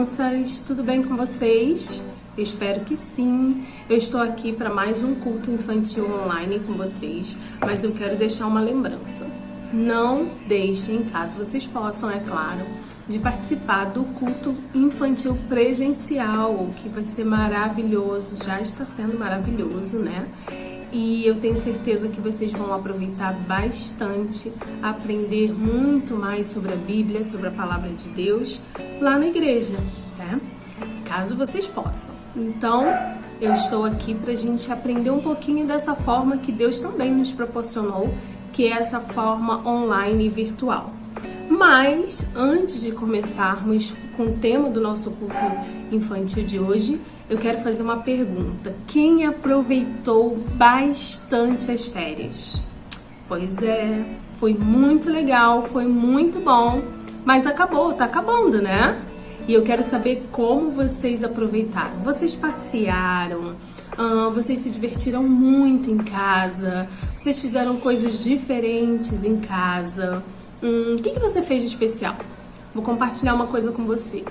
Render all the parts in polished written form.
crianças, tudo bem com vocês? Eu espero que sim. Eu estou aqui para mais um culto infantil online com vocês, mas eu quero deixar uma lembrança. Não deixem, caso vocês possam, é claro, de participar do culto infantil presencial, que vai ser maravilhoso, já está sendo maravilhoso, né? E eu tenho certeza que vocês vão aproveitar bastante, aprender muito mais sobre a Bíblia, sobre a Palavra de Deus, lá na igreja, né? Caso vocês possam. Então, eu estou aqui para a gente aprender um pouquinho dessa forma que Deus também nos proporcionou, que é essa forma online e virtual. Mas, antes de começarmos com o tema do nosso culto infantil de hoje, eu quero fazer uma pergunta. Quem aproveitou bastante as férias? Pois é, foi muito legal, foi muito bom, mas acabou, tá acabando, né? E eu quero saber como vocês aproveitaram. Vocês passearam, vocês se divertiram muito em casa, vocês fizeram coisas diferentes em casa. O que você fez de especial? Vou compartilhar uma coisa com você.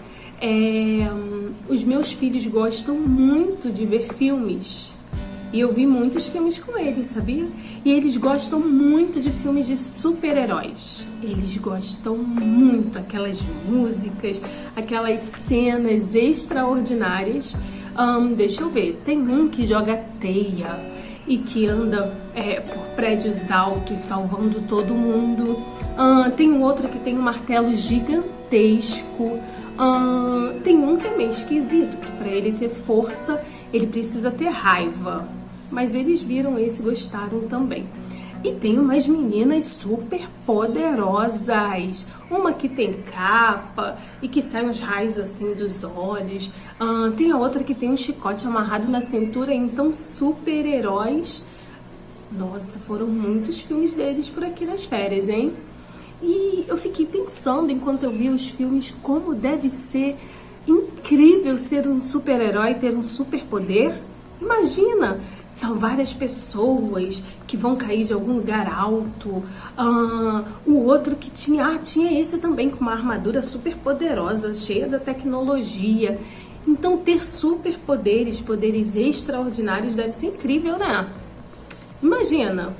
Os meus filhos gostam muito de ver filmes. E eu vi muitos filmes com eles, sabia? E eles gostam muito de filmes de super-heróis. Eles gostam muito, aquelas músicas, aquelas cenas extraordinárias. Deixa eu ver, tem um que joga teia e que anda por prédios altos salvando todo mundo. Tem um outro que tem um martelo gigantesco. Tem um que é meio esquisito, que para ele ter força, ele precisa ter raiva. Mas eles viram esse e gostaram também. E tem umas meninas super poderosas. Uma que tem capa e que sai uns raios assim dos olhos. Tem a outra que tem um chicote amarrado na cintura. Então, super-heróis. Nossa, foram muitos filmes deles por aqui nas férias, hein? E eu fiquei pensando, enquanto eu via os filmes, como deve ser incrível ser um super-herói, ter um superpoder. Imagina salvar as pessoas que vão cair de algum lugar alto. O outro que tinha esse também com uma armadura super poderosa, cheia da tecnologia. Então ter superpoderes, poderes extraordinários deve ser incrível, né? Imagina,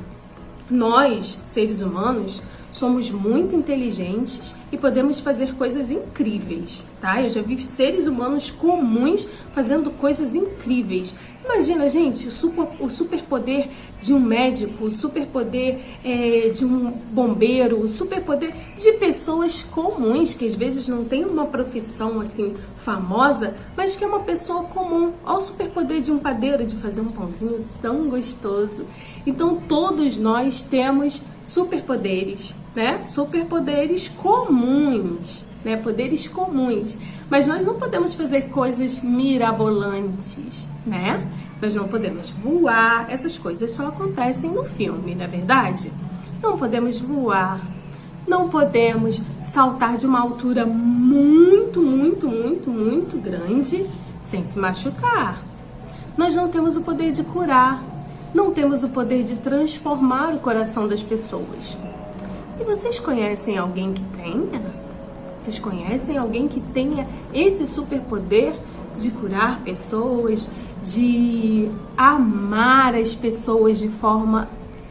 nós, seres humanos, somos muito inteligentes e podemos fazer coisas incríveis, tá? Eu já vi seres humanos comuns fazendo coisas incríveis. Imagina, gente, o superpoder de um médico, o superpoder de um bombeiro, o superpoder de pessoas comuns, que às vezes não tem uma profissão assim famosa, mas que é uma pessoa comum. Olha o superpoder de um padeiro, de fazer um pãozinho tão gostoso. Então, todos nós temos superpoderes, né? Superpoderes comuns, né? Poderes comuns. Mas nós não podemos fazer coisas mirabolantes, né? Nós não podemos voar, essas coisas só acontecem no filme, não é verdade? Não podemos voar, não podemos saltar de uma altura muito, muito, muito, muito grande sem se machucar. Nós não temos o poder de curar, não temos o poder de transformar o coração das pessoas. E vocês conhecem alguém que tenha? Vocês conhecem alguém que tenha esse superpoder de curar pessoas, de amar as pessoas de forma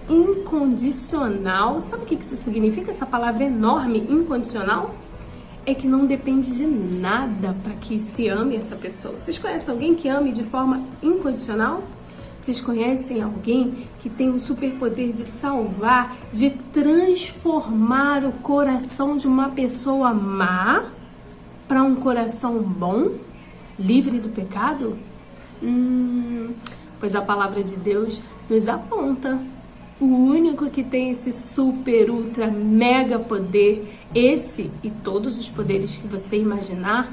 incondicional? Sabe o que isso significa? Essa palavra enorme, incondicional? É que não depende de nada para que se ame essa pessoa. Vocês conhecem alguém que ame de forma incondicional? Vocês conhecem alguém que tem o superpoder de salvar, de transformar o coração de uma pessoa má para um coração bom, livre do pecado? Pois a palavra de Deus nos aponta. O único que tem esse super, ultra, mega poder, esse e todos os poderes que você imaginar,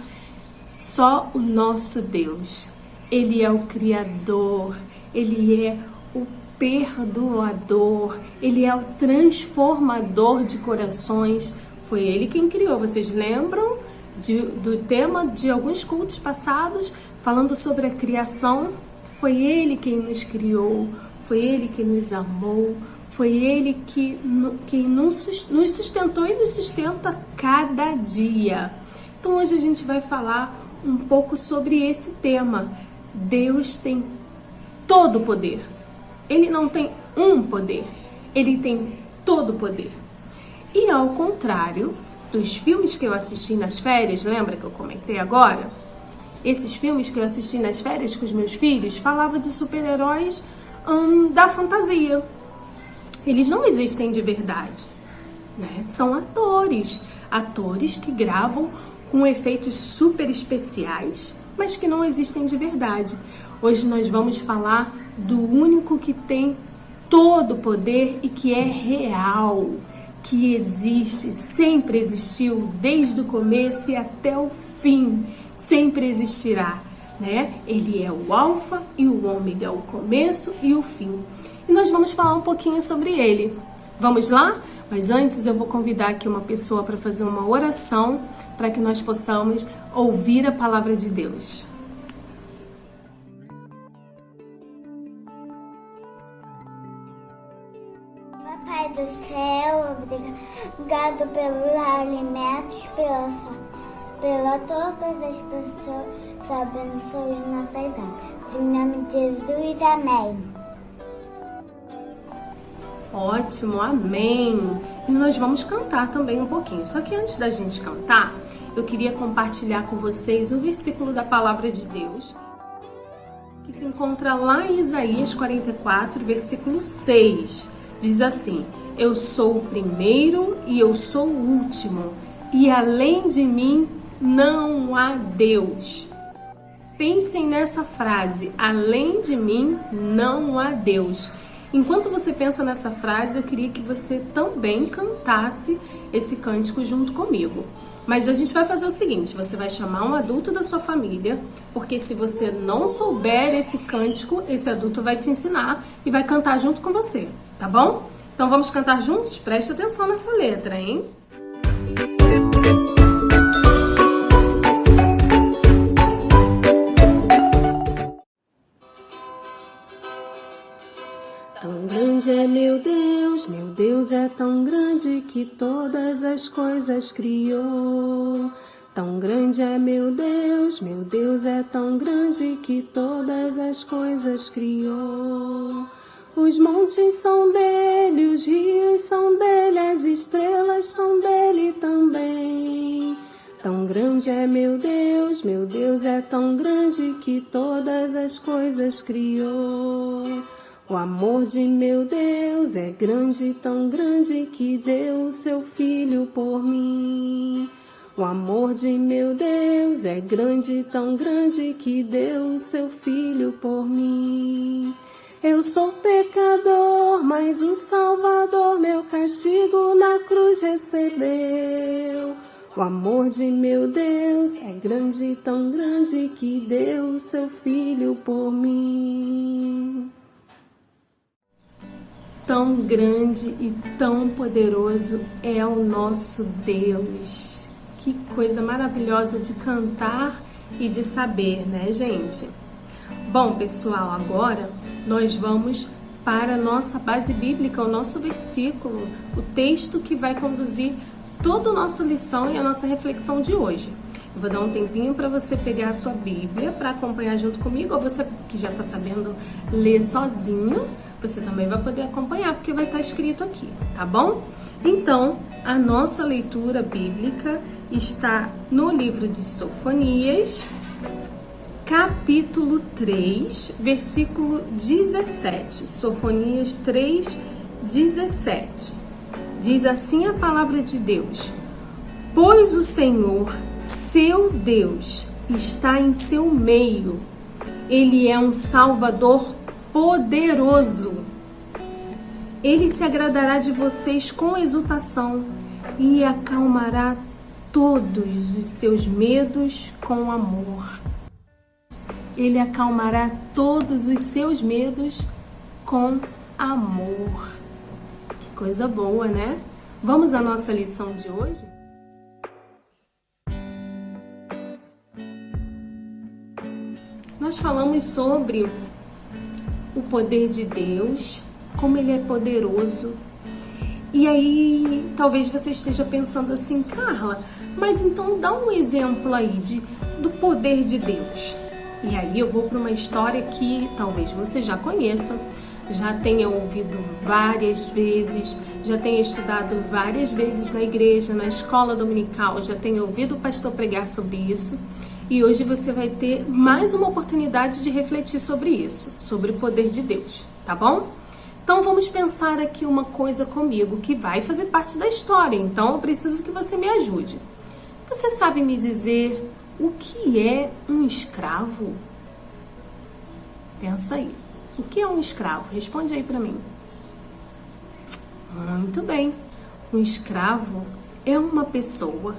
só o nosso Deus. Ele é o Criador. Ele é o perdoador, Ele é o transformador de corações. Foi Ele quem criou. Vocês lembram do tema de alguns cultos passados, falando sobre a criação? Foi Ele quem nos criou, foi Ele que nos amou, foi Ele que nos sustentou e nos sustenta cada dia. Então hoje a gente vai falar um pouco sobre esse tema. Deus tem todo o poder. Ele não tem um poder, ele tem todo o poder. E ao contrário dos filmes que eu assisti nas férias, lembra que eu comentei agora? Esses filmes que eu assisti nas férias com os meus filhos falavam de super-heróis da fantasia. Eles não existem de verdade, né? São atores que gravam com efeitos super especiais, mas que não existem de verdade. Hoje nós vamos falar do único que tem todo o poder e que é real, que existe, sempre existiu, desde o começo e até o fim, sempre existirá, né? Ele é o alfa e o ômega, o começo e o fim. E nós vamos falar um pouquinho sobre ele. Vamos lá? Mas antes eu vou convidar aqui uma pessoa para fazer uma oração para que nós possamos ouvir a palavra de Deus. Papai do céu, obrigado pelos alimentos, pela todas as pessoas, abençoe nossas almas. Em nome de Jesus, amém. Ótimo, amém! E nós vamos cantar também um pouquinho. Só que antes da gente cantar, eu queria compartilhar com vocês um versículo da palavra de Deus, que se encontra lá em Isaías 44, versículo 6. Diz assim: eu sou o primeiro e eu sou o último, e além de mim não há Deus. Pensem nessa frase, além de mim não há Deus. Enquanto você pensa nessa frase, eu queria que você também cantasse esse cântico junto comigo. Mas a gente vai fazer o seguinte, você vai chamar um adulto da sua família, porque se você não souber esse cântico, esse adulto vai te ensinar e vai cantar junto com você, tá bom? Então vamos cantar juntos? Preste atenção nessa letra, hein? Tão grande é meu Deus é tão grande que todas as coisas criou. Tão grande é meu Deus é tão grande que todas as coisas criou. Os montes são dele, os rios são dele, as estrelas são dele também. Tão grande é meu Deus é tão grande que todas as coisas criou. O amor de meu Deus é grande, tão grande que deu o seu filho por mim. O amor de meu Deus é grande, tão grande que deu o seu filho por mim. Eu sou pecador, mas o Salvador meu castigo na cruz recebeu. O amor de meu Deus é grande, tão grande que deu o seu filho por mim. Tão grande e tão poderoso é o nosso Deus. Que coisa maravilhosa de cantar e de saber, né, gente? Bom, pessoal, agora nós vamos para a nossa base bíblica, o nosso versículo, o texto que vai conduzir toda a nossa lição e a nossa reflexão de hoje. Eu vou dar um tempinho para você pegar a sua Bíblia para acompanhar junto comigo, ou você que já está sabendo ler sozinho, você também vai poder acompanhar, porque vai estar escrito aqui, tá bom? Então, a nossa leitura bíblica está no livro de Sofonias, capítulo 3, versículo 17. Sofonias 3, 17. Diz assim a palavra de Deus: pois o Senhor, seu Deus, está em seu meio. Ele é um Salvador poderoso. Ele se agradará de vocês com exultação e acalmará todos os seus medos com amor. Ele acalmará todos os seus medos com amor. Que coisa boa, né? Vamos à nossa lição de hoje? Nós falamos sobre o poder de Deus, como Ele é poderoso. E aí, talvez você esteja pensando assim, Carla, mas então dá um exemplo aí do poder de Deus. E aí eu vou para uma história que talvez você já conheça, já tenha ouvido várias vezes, já tenha estudado várias vezes na igreja, na escola dominical, já tenha ouvido o pastor pregar sobre isso. E hoje você vai ter mais uma oportunidade de refletir sobre isso, sobre o poder de Deus, tá bom? Então vamos pensar aqui uma coisa comigo que vai fazer parte da história, então eu preciso que você me ajude. Você sabe me dizer o que é um escravo? Pensa aí. O que é um escravo? Responde aí para mim. Muito bem. Um escravo é uma pessoa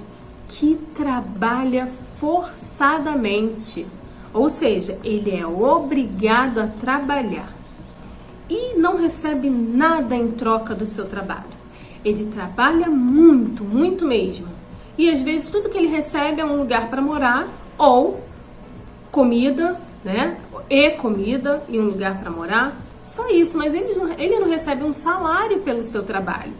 que trabalha forçadamente, ou seja, ele é obrigado a trabalhar e não recebe nada em troca do seu trabalho. Ele trabalha muito, muito mesmo. E às vezes tudo que ele recebe é um lugar para morar ou comida, né? E comida e um lugar para morar. Só isso, mas ele não recebe um salário pelo seu trabalho.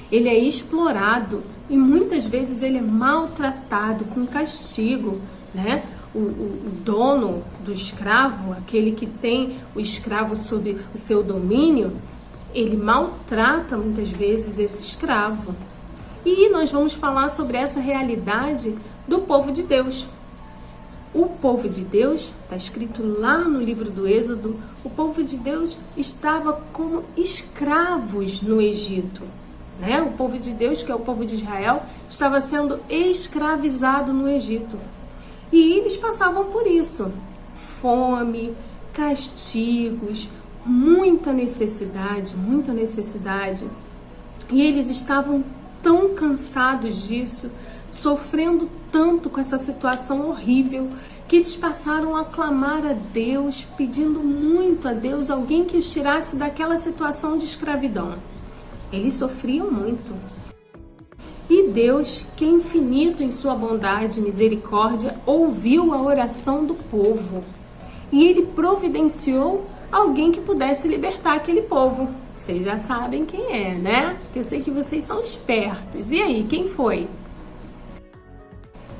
Ele é explorado e muitas vezes ele é maltratado com castigo, né? O dono do escravo, aquele que tem o escravo sob o seu domínio, ele maltrata muitas vezes esse escravo. E nós vamos falar sobre essa realidade do povo de Deus. O povo de Deus, está escrito lá no livro do Êxodo, o povo de Deus estava como escravos no Egito. Né? O povo de Deus, que é o povo de Israel, estava sendo escravizado no Egito. E eles passavam por isso. Fome, castigos, muita necessidade, muita necessidade. E eles estavam tão cansados disso, sofrendo tanto com essa situação horrível, que eles passaram a clamar a Deus, pedindo muito a Deus, alguém que os tirasse daquela situação de escravidão. Eles sofriam muito. E Deus, que é infinito em sua bondade e misericórdia, ouviu a oração do povo. E ele providenciou alguém que pudesse libertar aquele povo. Vocês já sabem quem é, né? Eu sei que vocês são espertos. E aí, quem foi?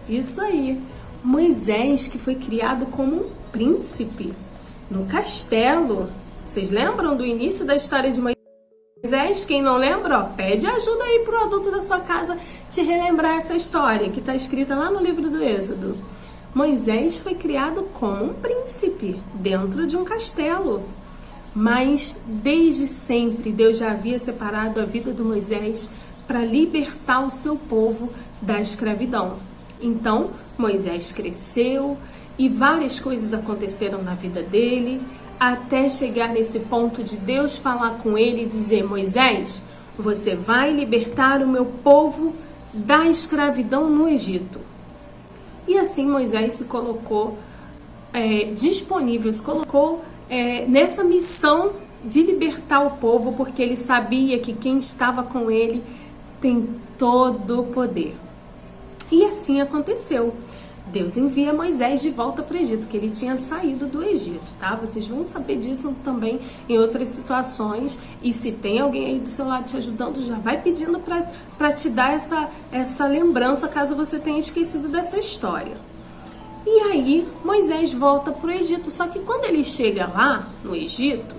Isso aí, Moisés, que foi criado como um príncipe no castelo. Vocês lembram do início da história de Moisés? Quem não lembra, ó, pede ajuda aí pro adulto da sua casa te relembrar essa história que está escrita lá no livro do Êxodo. Moisés foi criado como um príncipe dentro de um castelo. Mas desde sempre Deus já havia separado a vida de Moisés para libertar o seu povo da escravidão. Então Moisés cresceu e várias coisas aconteceram na vida dele, até chegar nesse ponto de Deus falar com ele e dizer: Moisés, você vai libertar o meu povo da escravidão no Egito. E assim Moisés se colocou disponível, se colocou nessa missão de libertar o povo, porque ele sabia que quem estava com ele tem todo o poder. E assim aconteceu. Deus envia Moisés de volta para o Egito, que ele tinha saído do Egito, tá? Vocês vão saber disso também em outras situações. E se tem alguém aí do seu lado te ajudando, já vai pedindo para te dar essa lembrança, caso você tenha esquecido dessa história. E aí Moisés volta para o Egito, só que quando ele chega lá no Egito,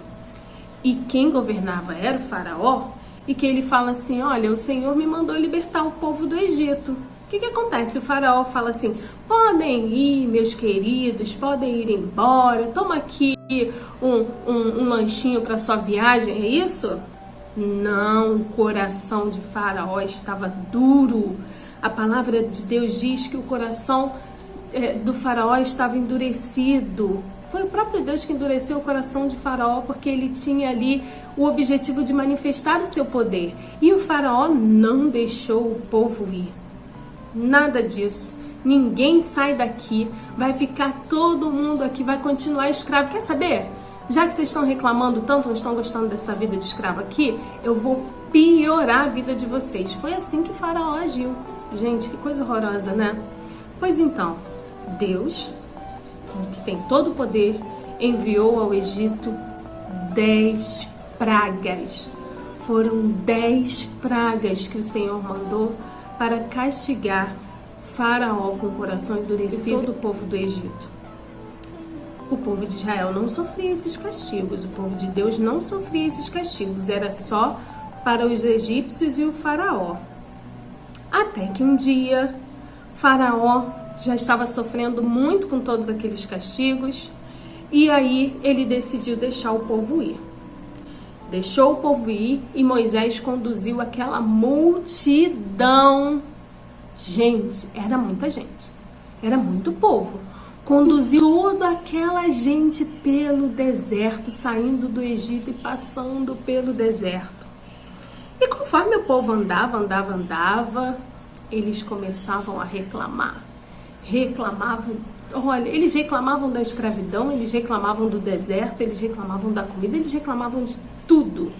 e quem governava era o faraó, e que ele fala assim: olha, o Senhor me mandou libertar o povo do Egito. O que acontece? O faraó fala assim: podem ir, meus queridos, podem ir embora, toma aqui um lanchinho para sua viagem, é isso? Não, o coração de faraó estava duro. A palavra de Deus diz que o coração do faraó estava endurecido. Foi o próprio Deus que endureceu o coração de faraó, porque ele tinha ali o objetivo de manifestar o seu poder. E o faraó não deixou o povo ir. Nada disso. Ninguém sai daqui. Vai ficar todo mundo aqui, vai continuar escravo. Quer saber? Já que vocês estão reclamando tanto, não estão gostando dessa vida de escravo aqui, eu vou piorar a vida de vocês. Foi assim que Faraó agiu. Gente, que coisa horrorosa, né? Pois então, Deus, que tem todo o poder, enviou ao Egito 10 pragas. Foram 10 pragas que o Senhor mandou para castigar Faraó com o coração endurecido e todo o povo do Egito. O povo de Israel não sofria esses castigos, o povo de Deus não sofria esses castigos, era só para os egípcios e o Faraó. Até que um dia, Faraó já estava sofrendo muito com todos aqueles castigos, e aí ele decidiu deixar o povo ir. Deixou o povo ir e Moisés conduziu aquela multidão. Gente, era muita gente, era muito povo. Conduziu toda aquela gente pelo deserto, saindo do Egito e passando pelo deserto. E conforme o povo andava, eles começavam a reclamar. Olha, eles reclamavam da escravidão, eles reclamavam do deserto, eles reclamavam da comida, eles reclamavam de tudo.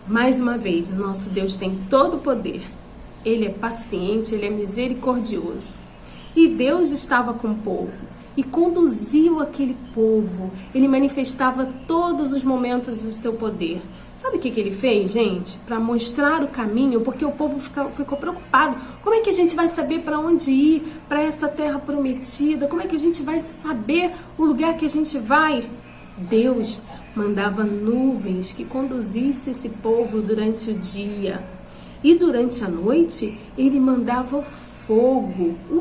Mais uma vez, o nosso Deus tem todo o poder. Ele é paciente, ele é misericordioso. E Deus estava com o povo e conduziu aquele povo. Ele manifestava todos os momentos do seu poder. Sabe o que ele fez, gente? Para mostrar o caminho, porque o povo ficou preocupado. Como é que a gente vai saber para onde ir, para essa terra prometida? Como é que a gente vai saber o lugar que a gente vai? Deus mandava nuvens que conduzisse esse povo durante o dia. E durante a noite, ele mandava o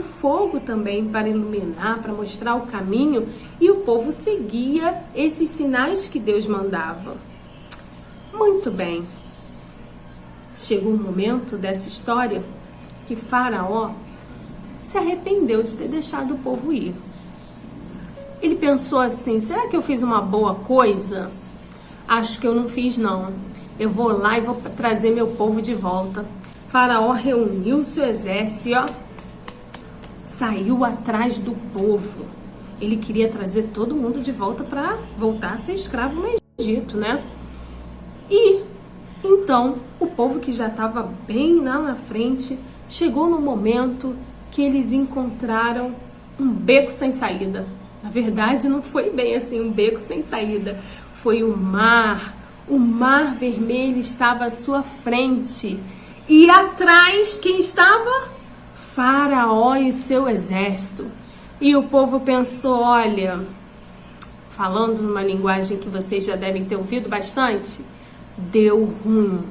fogo também para iluminar, para mostrar o caminho, e o povo seguia esses sinais que Deus mandava. Muito bem. Chegou um momento dessa história que Faraó se arrependeu de ter deixado o povo ir. Ele pensou assim, será que eu fiz uma boa coisa? Acho que eu não fiz não. Eu vou lá e vou trazer meu povo de volta. Faraó reuniu seu exército e saiu atrás do povo. Ele queria trazer todo mundo de volta para voltar a ser escravo no Egito, né? E então o povo que já estava bem lá na frente chegou no momento que eles encontraram um beco sem saída. Na verdade, não foi bem assim um beco sem saída. Foi o mar. O mar vermelho estava à sua frente. E atrás, quem estava? Faraó e o seu exército. E o povo pensou, olha, falando numa linguagem que vocês já devem ter ouvido bastante, deu ruim.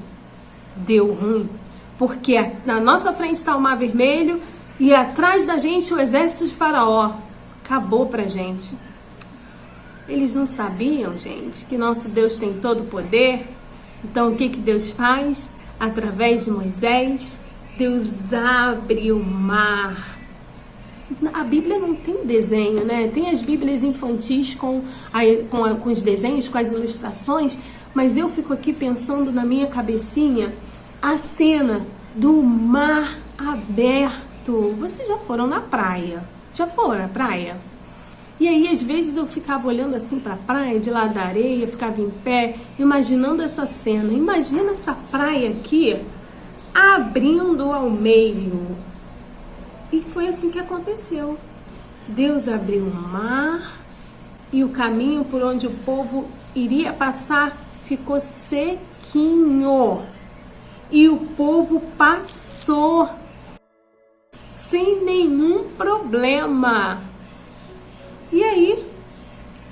Deu ruim. Porque na nossa frente está o mar vermelho e atrás da gente o exército de Faraó. Acabou pra gente. Eles não sabiam, gente, que nosso Deus tem todo o poder. Então o que Deus faz? Através de Moisés, Deus abre o mar. A Bíblia não tem desenho, né? Tem as Bíblias infantis com os desenhos, com as ilustrações, mas eu fico aqui pensando na minha cabecinha a cena do mar aberto. Vocês já foram na praia? Já foram na praia? E aí, às vezes, eu ficava olhando assim para a praia, de lá da areia, ficava em pé, imaginando essa cena. Imagina essa praia aqui, abrindo ao meio. E foi assim que aconteceu. Deus abriu o mar e o caminho por onde o povo iria passar ficou sequinho. E o povo passou sem nenhum problema. E aí,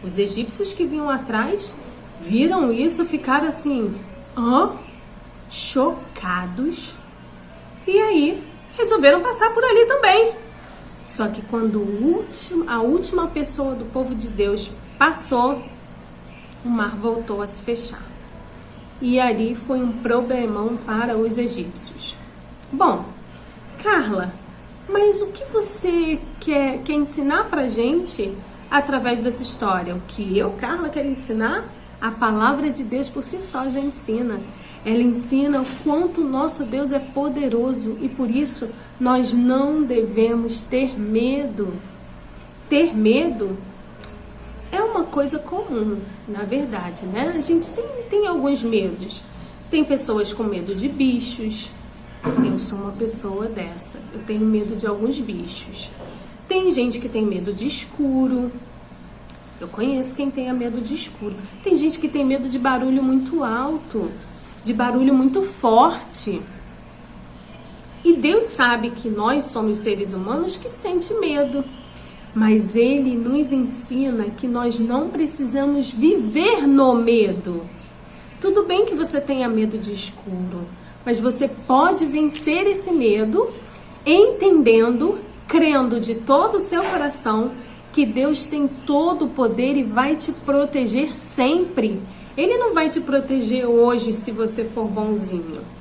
os egípcios que vinham atrás viram isso, ficaram assim, chocados. E aí, resolveram passar por ali também. Só que quando a última pessoa do povo de Deus passou, o mar voltou a se fechar. E ali foi um problemão para os egípcios. Bom, Carla, mas o que você quer ensinar pra gente através dessa história? O que eu, Carla, quero ensinar? A palavra de Deus por si só já ensina. Ela ensina o quanto o nosso Deus é poderoso e por isso nós não devemos ter medo. Ter medo é uma coisa comum, na verdade, né? A gente tem alguns medos. Tem pessoas com medo de bichos. Eu sou uma pessoa dessa. Eu tenho medo de alguns bichos. Tem gente que tem medo de escuro. Eu conheço quem tenha medo de escuro. Tem gente que tem medo de barulho muito alto, de barulho muito forte. E Deus sabe que nós somos seres humanos que sentem medo. Mas Ele nos ensina que nós não precisamos viver no medo. Tudo bem que você tenha medo de escuro, mas você pode vencer esse medo entendendo, crendo de todo o seu coração que Deus tem todo o poder e vai te proteger sempre. Ele não vai te proteger hoje se você for bonzinho.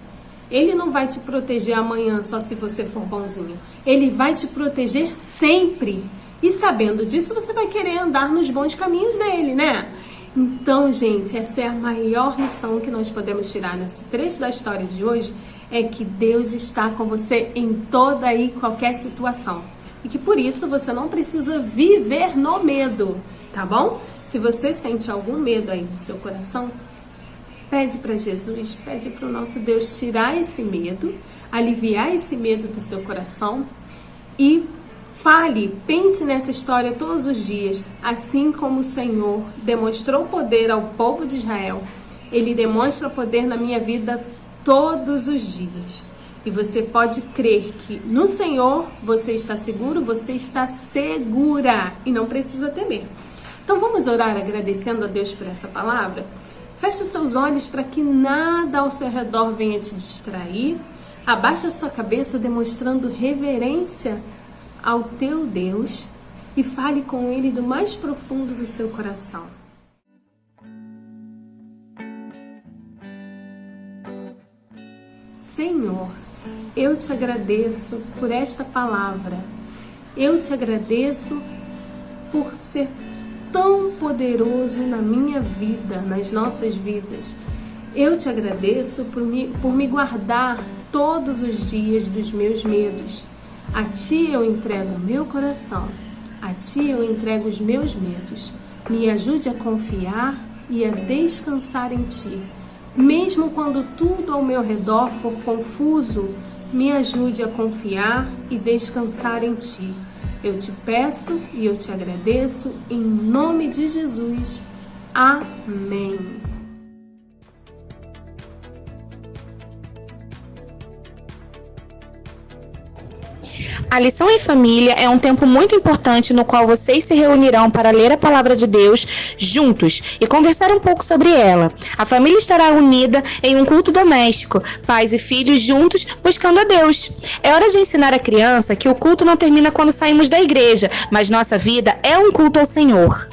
Ele não vai te proteger amanhã só se você for bonzinho. Ele vai te proteger sempre. E sabendo disso, você vai querer andar nos bons caminhos dele, né? Então, gente, essa é a maior lição que nós podemos tirar nesse trecho da história de hoje, é que Deus está com você em toda e qualquer situação. E que por isso você não precisa viver no medo, tá bom? Se você sente algum medo aí no seu coração, pede para Jesus, pede para o nosso Deus tirar esse medo, aliviar esse medo do seu coração e fale, pense nessa história todos os dias, assim como o Senhor demonstrou poder ao povo de Israel, Ele demonstra poder na minha vida todos os dias. E você pode crer que no Senhor você está seguro, você está segura e não precisa temer. Então vamos orar agradecendo a Deus por essa palavra? Feche os seus olhos para que nada ao seu redor venha te distrair. Abaixe a sua cabeça demonstrando reverência ao teu Deus e fale com Ele do mais profundo do seu coração. Senhor, eu te agradeço por esta palavra. Eu te agradeço por ser tão poderoso na minha vida, nas nossas vidas. Eu te agradeço por me guardar todos os dias dos meus medos. A Ti eu entrego o meu coração, a Ti eu entrego os meus medos. Me ajude a confiar e a descansar em Ti. Mesmo quando tudo ao meu redor for confuso, me ajude a confiar e descansar em Ti. Eu te peço e eu te agradeço em nome de Jesus. Amém. A lição em família é um tempo muito importante no qual vocês se reunirão para ler a palavra de Deus juntos e conversar um pouco sobre ela. A família estará unida em um culto doméstico, pais e filhos juntos buscando a Deus. É hora de ensinar a criança que o culto não termina quando saímos da igreja, mas nossa vida é um culto ao Senhor.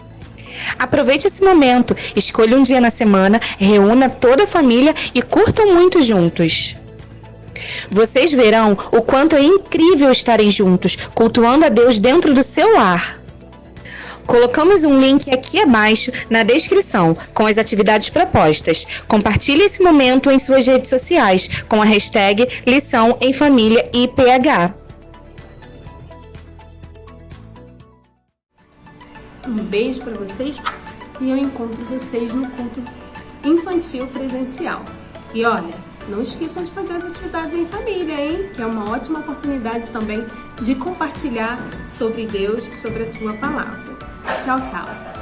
Aproveite esse momento, escolha um dia na semana, reúna toda a família e curtam muito juntos. Vocês verão o quanto é incrível estarem juntos, cultuando a Deus dentro do seu lar. Colocamos um link aqui abaixo na descrição com as atividades propostas. Compartilhe esse momento em suas redes sociais com a hashtag Lição em Família IPH. Um beijo para vocês e eu encontro vocês no culto infantil presencial. E olha, não esqueçam de fazer as atividades em família, hein? Que é uma ótima oportunidade também de compartilhar sobre Deus, sobre a sua palavra. Tchau, tchau!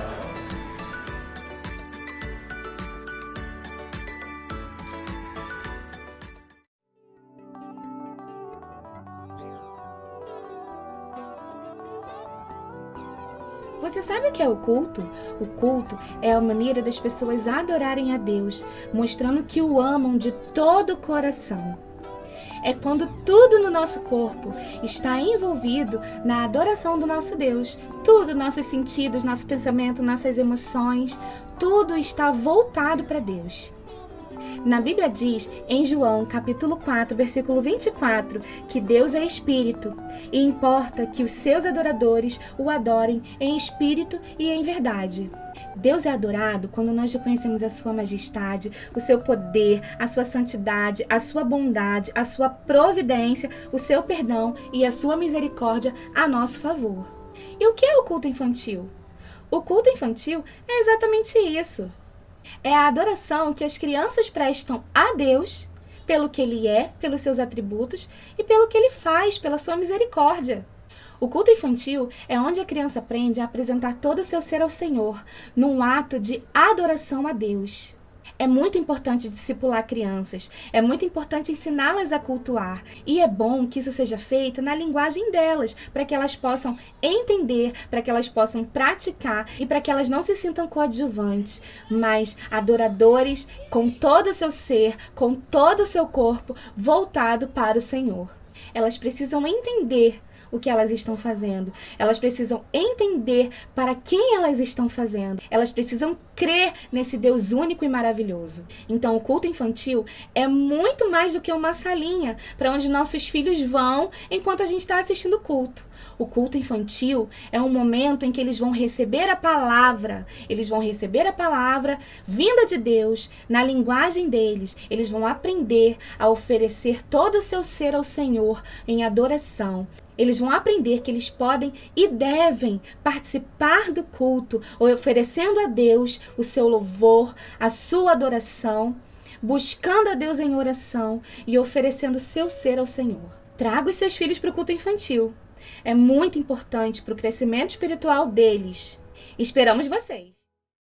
Você sabe o que é o culto? O culto é a maneira das pessoas adorarem a Deus, mostrando que o amam de todo o coração. É quando tudo no nosso corpo está envolvido na adoração do nosso Deus. Tudo, nossos sentidos, nosso pensamento, nossas emoções, tudo está voltado para Deus. Na Bíblia diz, em João, capítulo 4, versículo 24, que Deus é Espírito e importa que os seus adoradores o adorem em espírito e em verdade. Deus é adorado quando nós reconhecemos a sua majestade, o seu poder, a sua santidade, a sua bondade, a sua providência, o seu perdão e a sua misericórdia a nosso favor. E o que é o culto infantil? O culto infantil é exatamente isso. É a adoração que as crianças prestam a Deus pelo que Ele é, pelos seus atributos e pelo que Ele faz, pela sua misericórdia. O culto infantil é onde a criança aprende a apresentar todo o seu ser ao Senhor, num ato de adoração a Deus. É muito importante discipular crianças, é muito importante ensiná-las a cultuar. E é bom que isso seja feito na linguagem delas, para que elas possam entender, para que elas possam praticar e para que elas não se sintam coadjuvantes, mas adoradores com todo o seu ser, com todo o seu corpo voltado para o Senhor. Elas precisam entender o que elas estão fazendo. Elas precisam entender para quem elas estão fazendo. Elas precisam crer nesse Deus único e maravilhoso. Então, o culto infantil é muito mais do que uma salinha para onde nossos filhos vão enquanto a gente está assistindo o culto. O culto infantil é um momento em que eles vão receber a palavra. Eles vão receber a palavra vinda de Deus, na linguagem deles. Eles vão aprender a oferecer todo o seu ser ao Senhor em adoração. Eles vão aprender que eles podem e devem participar do culto, oferecendo a Deus o seu louvor, a sua adoração, buscando a Deus em oração e oferecendo o seu ser ao Senhor. Traga os seus filhos para o culto infantil. É muito importante para o crescimento espiritual deles. Esperamos vocês!